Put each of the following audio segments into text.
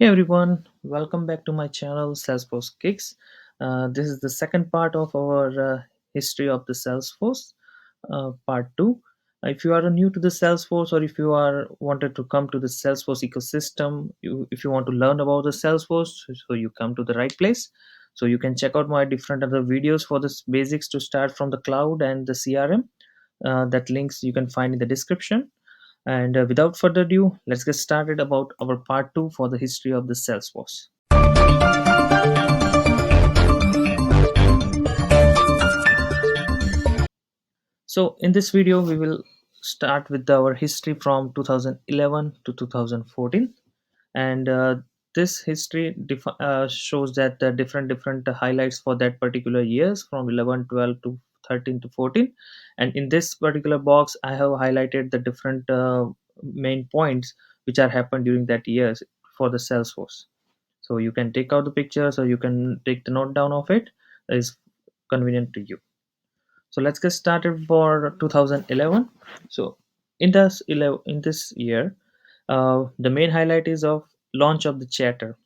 Hey everyone, welcome back to my channel Salesforce Kicks. This is the second part of our history of the Salesforce, part 2. If you are new to the Salesforce or if you are wanted to come to the Salesforce ecosystem, if you want to learn about the Salesforce, so you come to the right place. So you can check out my different other videos for this basics to start from the cloud and the CRM. That links you can find in the description. And without further ado, let's get started about our part 2 for the history of the Salesforce. So in this video, we will start with our history from 2011 to 2014. And this history shows that the different highlights for that particular years from 11, 12 to 13 to 14. And in this particular box, I have highlighted the different main points which are happened during that years for the Salesforce. So you can take out the pictures or you can take the note down of it. That is convenient to you. So let's get started for 2011. So in this year, the main highlight is of launch of the Chatter.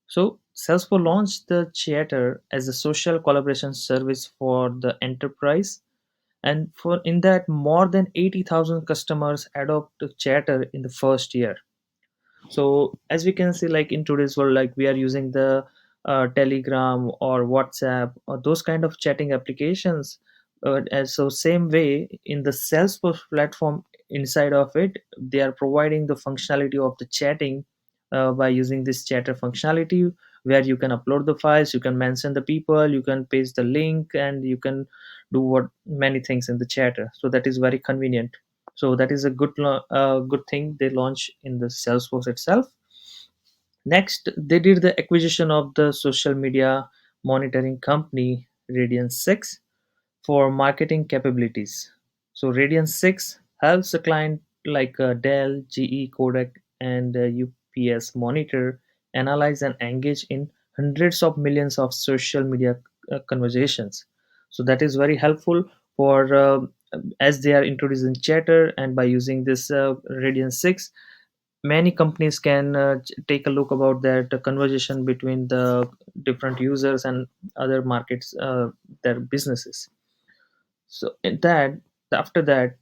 So Salesforce launched the Chatter as a social collaboration service for the enterprise, and for in that more than 80,000 customers adopt Chatter in the first year. So as we can see, like in today's world, like we are using the Telegram or WhatsApp or those kind of chatting applications. And so same way in the Salesforce platform, inside of it they are providing the functionality of the chatting by using this chatter functionality, where you can upload the files, you can mention the people, you can paste the link, and you can do what many things in the chatter. So that is very convenient. So that is a good thing they launch in the Salesforce itself. Next, they did the acquisition of the social media monitoring company Radian 6 for marketing capabilities. So Radian 6 helps a client like Dell, GE, Kodak, and UPS monitor, analyze, and engage in hundreds of millions of social media conversations. So that is very helpful for as they are introducing Chatter, and by using this Radian 6, many companies can take a look about that conversation between the different users and other markets, their businesses. So in that, after that,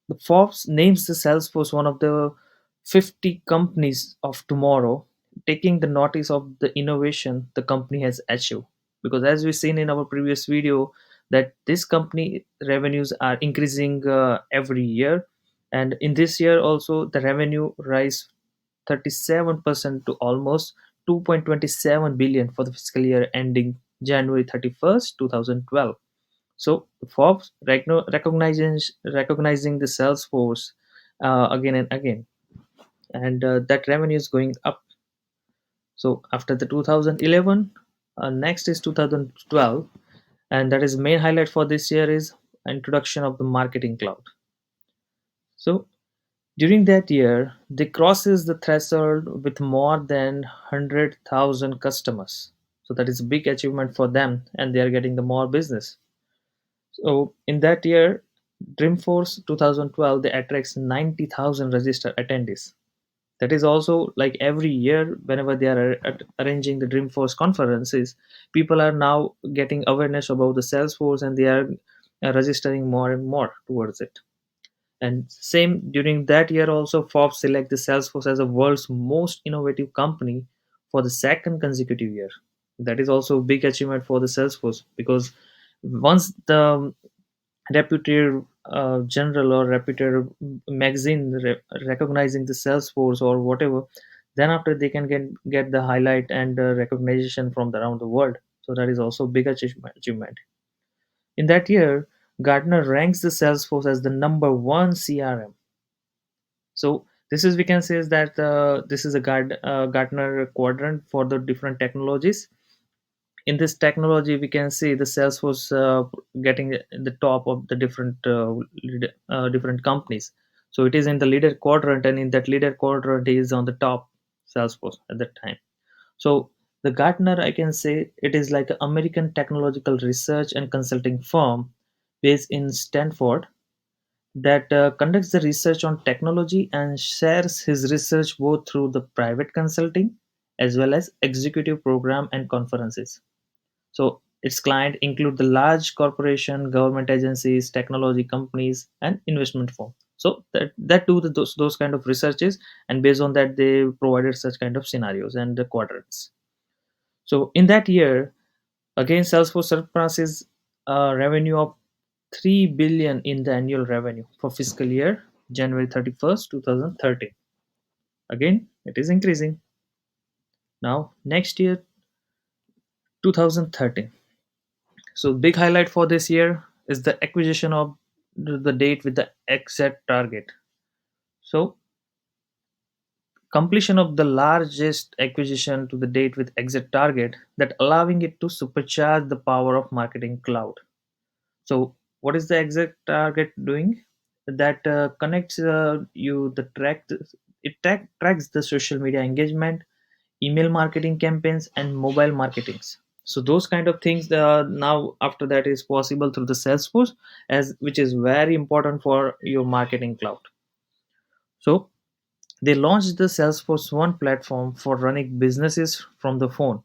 the Forbes names the Salesforce one of the 50 companies of tomorrow, taking the notice of the innovation the company has achieved. Because as we've seen in our previous video, that this company revenues are increasing every year, and in this year also the revenue rise 37% to almost 2.27 billion for the fiscal year ending January 31st, 2012. So Forbes recognizing the Salesforce again and again, and that revenue is going up. So after the 2011, next is 2012, and that is main highlight for this year is introduction of the Marketing Cloud. So during that year, they crosses the threshold with more than 100,000 customers. So that is a big achievement for them, and they are getting the more business. So in that year, Dreamforce 2012, they attracts 90,000 registered attendees. That is also like every year, whenever they are arranging the Dreamforce conferences, people are now getting awareness about the Salesforce, and they are registering more and more towards it. And same during that year also, Forbes select the Salesforce as the world's most innovative company for the second consecutive year. That is also a big achievement for the Salesforce, because once the reputed journal or reputed magazine recognizing the Salesforce or whatever, then after they can get the highlight and recognition from around the world. So that is also a big achievement. In that year, Gartner ranks the Salesforce as the number one CRM. So this is, we can say, is that this is a Gartner quadrant for the different technologies. In this technology, we can see the Salesforce getting the top of the different companies. So it is in the leader quadrant, and in that leader quadrant is on the top Salesforce at that time. So the Gartner, I can say, it is like an American technological research and consulting firm based in Stanford, that conducts the research on technology and shares his research both through the private consulting as well as executive program and conferences. So its client include the large corporation, government agencies, technology companies, and investment firm. So that do those kind of researches, and based on that, they provided such kind of scenarios and the quadrants. So in that year, again, Salesforce surpasses a revenue of 3 billion in the annual revenue for fiscal year January 31st, 2013. Again, it is increasing. Now, next year, 2013. So big highlight for this year is the acquisition of the date with the exact target. So completion of the largest acquisition to the date with exact target that allowing it to supercharge the power of marketing cloud. So what is the exact target doing? That connects you the tracks the social media engagement, email marketing campaigns, and mobile marketings. So those kind of things now after that is possible through the Salesforce, as which is very important for your marketing cloud. So they launched the Salesforce One platform for running businesses from the phone.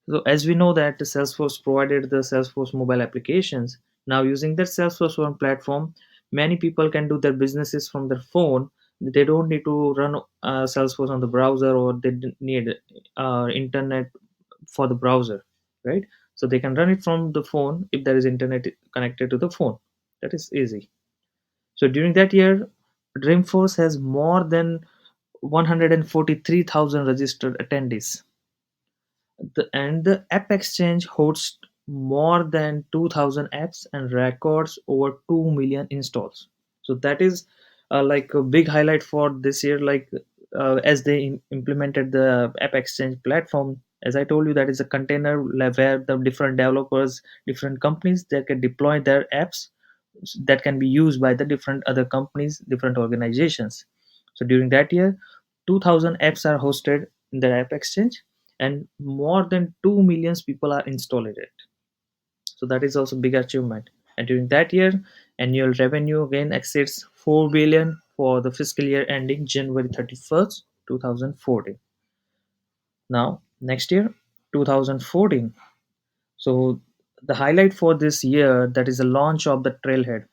So as we know that the Salesforce provided the Salesforce mobile applications, now using that Salesforce One platform, many people can do their businesses from their phone. They don't need to run Salesforce on the browser, or they need internet for the browser, right? So they can run it from the phone if there is internet connected to the phone. That is easy. So during that year, Dreamforce has more than 143,000 registered attendees. The App Exchange hosts more than 2,000 apps and records over 2 million installs. So that is like a big highlight for this year. Like as they implemented the App Exchange platform, as I told you, that is a container where the different developers, different companies, they can deploy their apps that can be used by the different other companies, different organizations. So during that year, 2,000 apps are hosted in the App Exchange, and more than 2 million people are installed it. So that is also big achievement. And during that year, annual revenue again exceeds 4 billion for the fiscal year ending January 31st, 2014. Now next year, 2014. So the highlight for this year, that is the launch of the Trailhead,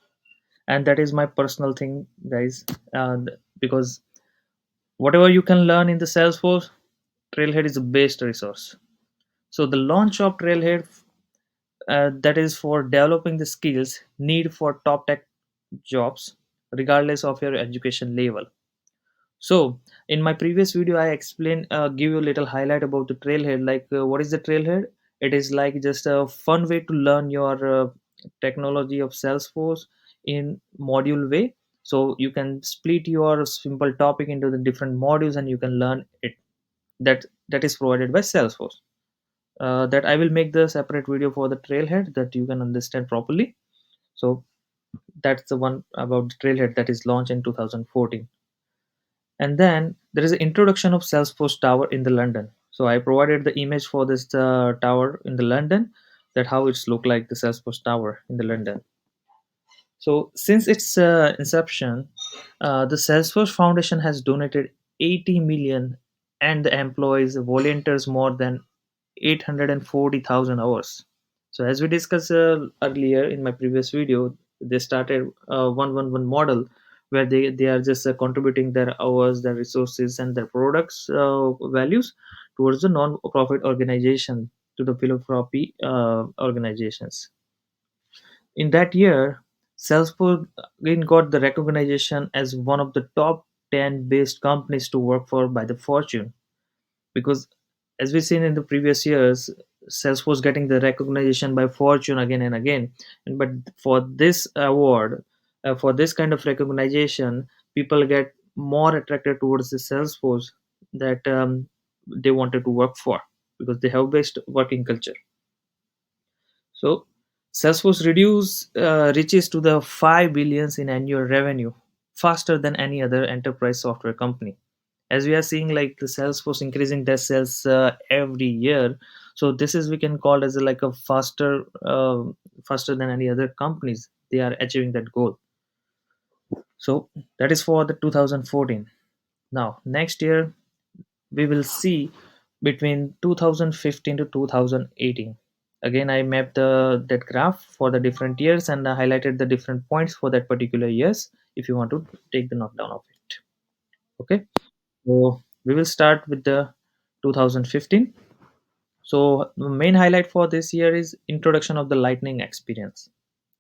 and that is my personal thing, guys. Because whatever you can learn in the Salesforce, Trailhead is the best resource. So the launch of Trailhead, that is for developing the skills need for top tech jobs, regardless of your education level. So in my previous video, I explained, give you a little highlight about the Trailhead. Like what is the Trailhead? It is like just a fun way to learn your technology of Salesforce in module way. So you can split your simple topic into the different modules, and you can learn it. That is provided by Salesforce. That I will make the separate video for the Trailhead that you can understand properly. So that's the one about the Trailhead that is launched in 2014. And then there is an introduction of Salesforce Tower in the London. So I provided the image for this tower in the London, that how it's look like the Salesforce Tower in the London. So since its inception, the Salesforce Foundation has donated 80 million, and the employees volunteers more than 840,000 hours. So as we discussed earlier in my previous video, they started a 111 model, where they are just contributing their hours, their resources, and their products values towards the non-profit organization, to the philanthropy organizations. In that year, Salesforce again got the recognition as one of the top 10 best companies to work for by the Fortune, because as we've seen in the previous years, Salesforce getting the recognition by Fortune again and again. And but for this award, for this kind of recognition, people get more attracted towards the Salesforce, that they wanted to work for, because they have best working culture. So Salesforce reaches to the 5 billions in annual revenue faster than any other enterprise software company. As we are seeing, like the Salesforce increasing their sales every year. So this is we can call as a, like a faster than any other companies. They are achieving that goal. So that is for the 2014. Now next year we will see between 2015 to 2018. Again, I mapped the that graph for the different years and I highlighted the different points for that particular years if you want to take the note down of it. Okay, so we will start with the 2015. So the main highlight for this year is introduction of the lightning experience.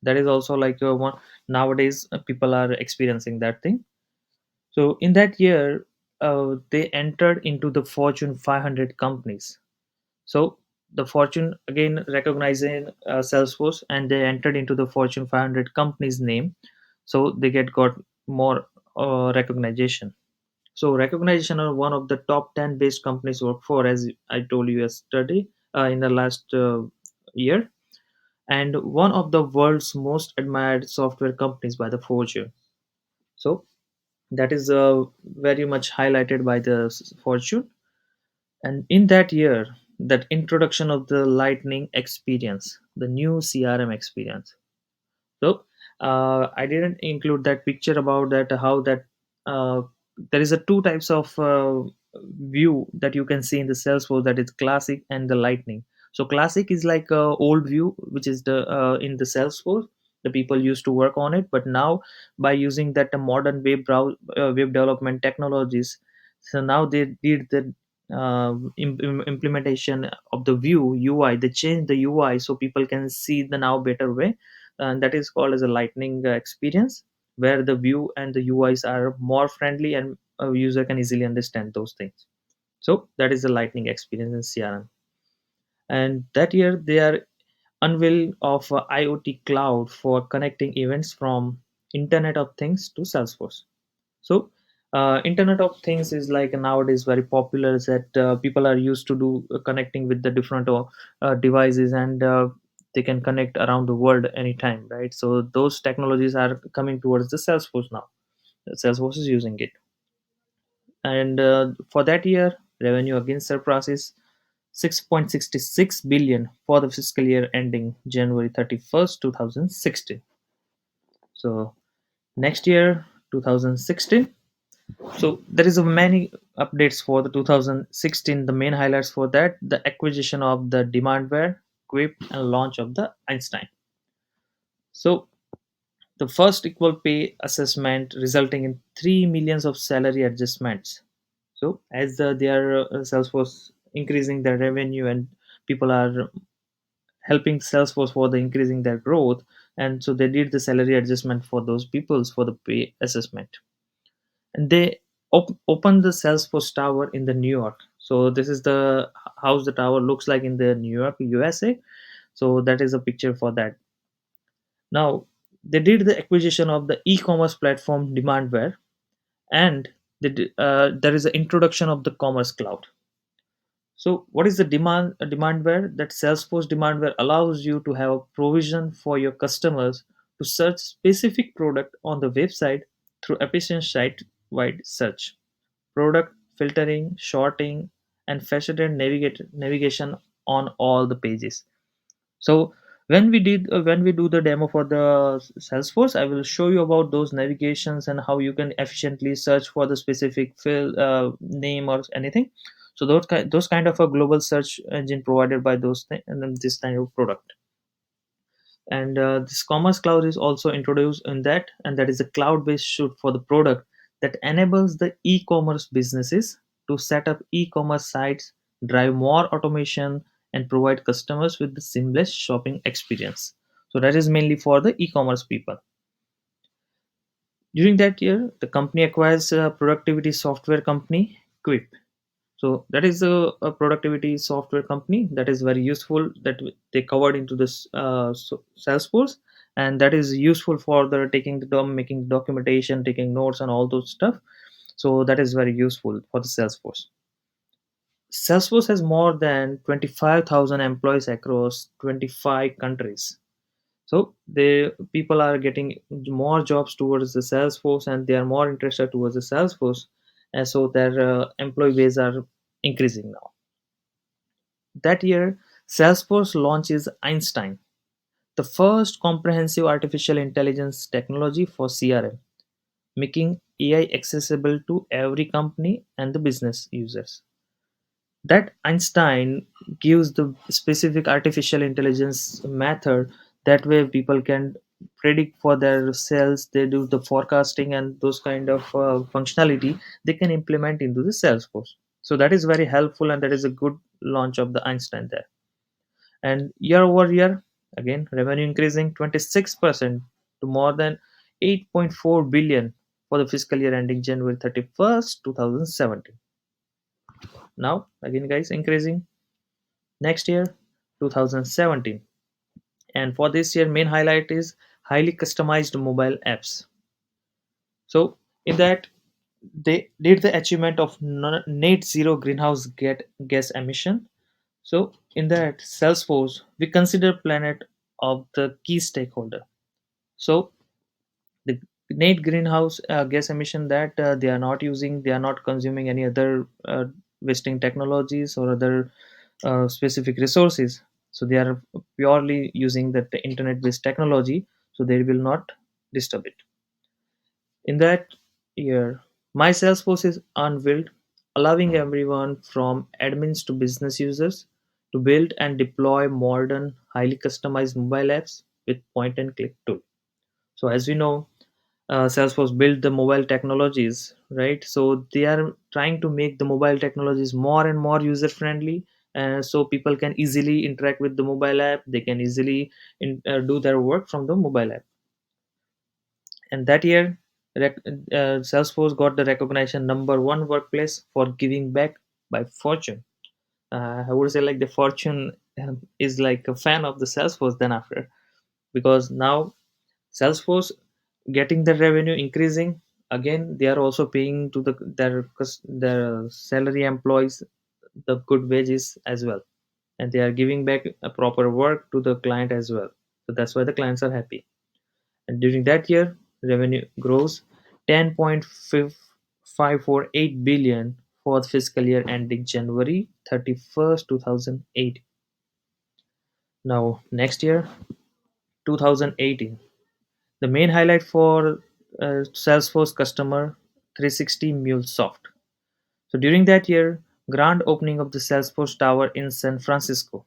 That is also like one nowadays people are experiencing that thing. So in that year, they entered into the Fortune 500 companies. So the Fortune again recognizing Salesforce, and they entered into the Fortune 500 companies name. So they got more recognition. So recognition are one of the top 10 best companies to work for, as I told you yesterday in the last year, and one of the world's most admired software companies by the Fortune. So that is very much highlighted by the Fortune. And in that year, that introduction of the lightning experience, the new CRM experience. So I didn't include that picture about that how that uh, there is a two types of view that you can see in the Salesforce, that is classic and the lightning. So classic is like a old view which is the in the Salesforce the people used to work on it, but now by using that modern web development technologies, so now they did the implementation of the view UI. They changed the UI so people can see the now better way, and that is called as a lightning experience, where the view and the UIs are more friendly and a user can easily understand those things. So that is the lightning experience in CRM. And that year they are unveil of a IoT cloud for connecting events from Internet of Things to Salesforce. So Internet of Things is like nowadays very popular, is that people are used to do connecting with the different devices, and they can connect around the world anytime, right? So those technologies are coming towards the Salesforce now. Salesforce is using it. And for that year, revenue again surpasses 6.66 billion for the fiscal year ending January 31st, 2016. So next year, 2016. So there is a many updates for the 2016. The main highlights for that: the acquisition of the Demandware, Quip, and launch of the Einstein. So the first equal pay assessment resulting in 3 millions of salary adjustments. So as they are Salesforce increasing their revenue, and people are helping Salesforce for the increasing their growth, and so they did the salary adjustment for those peoples for the pay assessment. And they opened the Salesforce Tower in the New York. So this is the house the tower looks like in the New York, USA. So that is a picture for that. Now they did the acquisition of the e-commerce platform Demandware, and there is an introduction of the Commerce Cloud. So what is the demandware? That Salesforce Demandware allows you to have a provision for your customers to search specific product on the website through efficient site-wide search, product filtering, sorting, and faceted navigation on all the pages. So when we do the demo for the Salesforce, I will show you about those navigations and how you can efficiently search for the specific name or anything. So those kind of a global search engine provided by and then this kind of product. And this Commerce Cloud is also introduced in that, and that is a cloud-based suite for the product that enables the e-commerce businesses to set up e-commerce sites, drive more automation, and provide customers with the seamless shopping experience. So that is mainly for the e-commerce people. During that year, the company acquires a productivity software company, Quip. So that is a productivity software company that is very useful, that they covered into this Salesforce, and that is useful for the taking making documentation, taking notes, and all those stuff. So that is very useful for the Salesforce. Salesforce has more than 25,000 employees across 25 countries. So the people are getting more jobs towards the Salesforce, and they are more interested towards the Salesforce, and so their employee base are increasing now. That year, Salesforce launches Einstein, the first comprehensive artificial intelligence technology for CRM. making AI accessible to every company and the business users. That Einstein gives the specific artificial intelligence method. That way people can predict for their sales, they do the forecasting and those kind of functionality they can implement into the Salesforce. So that is very helpful, and that is a good launch of the Einstein there. And year over year, again revenue increasing 26% to more than 8.4 billion for the fiscal year ending January 31st 2017. Now again guys, increasing next year 2017. And for this year main highlight is highly customized mobile apps. So in that they did the achievement of net zero greenhouse gas emission. So in that Salesforce we consider planet of the key stakeholder. So the net greenhouse gas emission, that they are not using, they are not consuming any other wasting technologies or other specific resources. So they are purely using the internet based technology, so they will not disturb it. In that year my Salesforce is unveiled, allowing everyone from admins to business users to build and deploy modern highly customized mobile apps with point and click tool. So as we know, Salesforce built the mobile technologies, right? So they are trying to make the mobile technologies more and more user friendly, so people can easily interact with the mobile app. They can easily do their work from the mobile app. And that year, Salesforce got the recognition number one workplace for giving back by Fortune. I would say like the Fortune is like a fan of the Salesforce then after, because now Salesforce getting the revenue increasing. Again they are also paying to their salary employees the good wages as well, and they are giving back a proper work to the client as well. So that's why the clients are happy. And during that year revenue grows 10.548 billion for the fiscal year ending January 31st 2008. Now next year 2018, the main highlight for Salesforce customer 360 MuleSoft. So during that year, grand opening of the Salesforce Tower in San Francisco.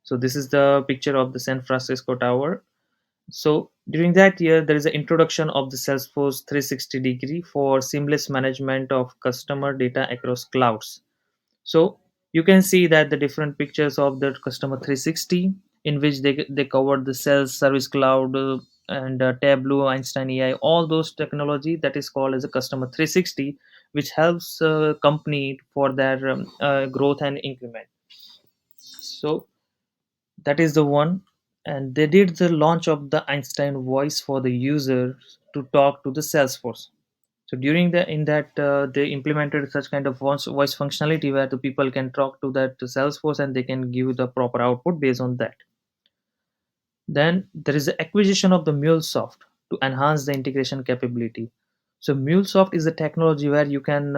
So this is the picture of the San Francisco Tower. So during that year, there is an introduction of the Salesforce 360 degree for seamless management of customer data across clouds. So you can see that the different pictures of the customer 360, in which they covered the sales service cloud and Tableau, Einstein AI, all those technology that is called as a customer 360, which helps company for their growth and increment. So that is the one. And they did the launch of the Einstein voice for the users to talk to the Salesforce. So during the in that they implemented such kind of voice functionality where the people can talk to that Salesforce and they can give the proper output based on that. Then there is the acquisition of the MuleSoft to enhance the integration capability. So MuleSoft is a technology where you can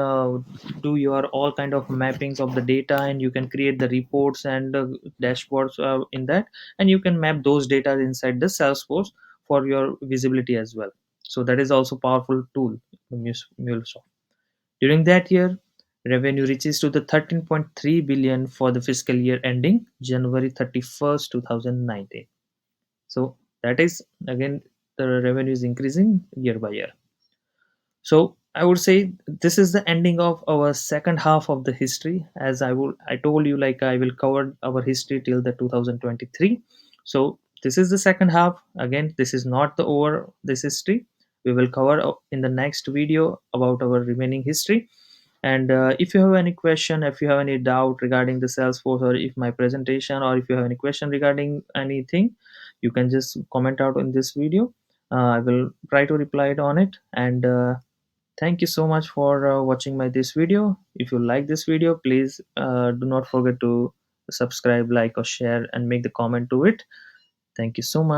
do your all kind of mappings of the data, and you can create the reports and dashboards in that, and you can map those data inside the Salesforce for your visibility as well. So that is also powerful tool, MuleSoft. During that year, revenue reaches to the 13.3 billion for the fiscal year ending January 31st, 2019. So that is again the revenue is increasing year by year. So I would say this is the ending of our second half of the history. As I told you, like I will cover our history till the 2023. So this is the second half. Again, this is not the over this history. We will cover in the next video about our remaining history. And if you have any question, if you have any doubt regarding the Salesforce, or if my presentation, or if you have any question regarding anything, you can just comment out in this video. I will try to reply it on it. And thank you so much for watching my this video. If you like this video, please do not forget to subscribe, like, or share, and make the comment to it. Thank you so much.